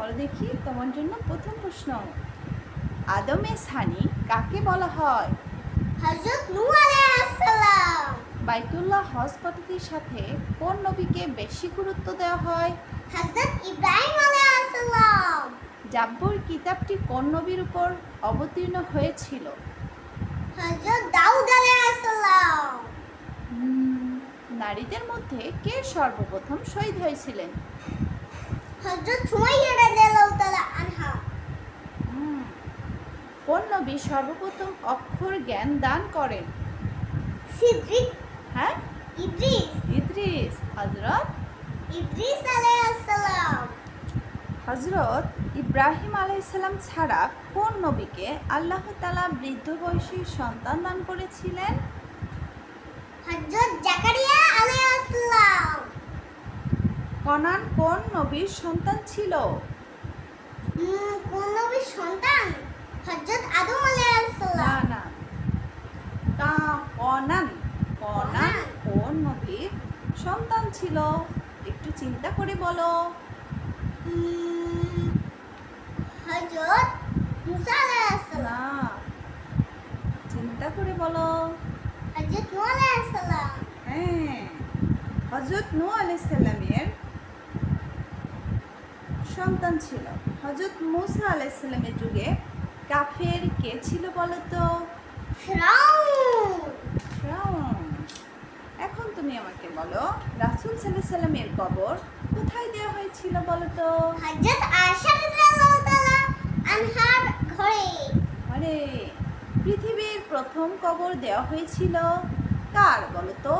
বলো দেখি তোমার জন্য প্রথম প্রশ্ন, আদমে সানি কাকে বলা হয়? হযরত নূহ আলাইহিস সালাম। বাইতুল্লাহ হজ পদ্ধতির সাথে কোন নবীকে বেশি গুরুত্ব দেওয়া হয়? হযরত ইব্রাহিম আলাইহিস সালাম। জাব্বুর কিতাবটি কোন নবীর উপর অবতীর্ণ হয়েছিল? হযরত দাউদ আলাইহিস সালাম। নারীদের মধ্যে কে সর্বপ্রথম শহীদ হয়েছিলেন? হযরত সুমাইয়া রাদিয়াল্লাহু তাআলা আনহা। কোন নবী সর্বপ্রথম অক্ষর জ্ঞান দান করেন? সিদ্দিক। হ্যাঁ, ইদ্রিস। ইদ্রিস। হযরত ইদ্রিস আলাইহিস সালাম। হযরত ইব্রাহিম আলাইহিস সালাম ছাড়া কোন নবীকে আল্লাহ তাআলা বৃদ্ধ বয়সে সন্তান দান করেছিলেন? হযরত জাকারিয়া আলাইহিস সালাম। কনান কোন নবীর সন্তান ছিল? কোন নবীর সন্তান? হযরত আদম আলাইহিস না সালাম। না, কনান কনান কোন নবীর সন্তান ছিল? একটু চিন্তা করে বলো। হযরত মুসা আলাইহিস সালাম। না, চিন্তা করে বলো। হযরত নূহ আলাইহিস সালাম। হ্যাঁ, হযরত নূহ আলাইহিস সালামের সন্তান ছিল। হযরত মুসা আলাইহিস সালামের যুগে কাফের কে ছিল বলো তো? ফিরাউন। ফিরআউন। এখন তুমি আমাকে বলো, রাসূল সাল্লাল্লাহু আলাইহি সাল্লামের কবর কোথায় দেওয়া হয়েছিল বলো তো? হযরত আয়েশা রাদিয়াল্লাহু তাআলা আনহার ঘরে। আরে, পৃথিবীর প্রথম কবর দেওয়া হয়েছিল কার বলো তো?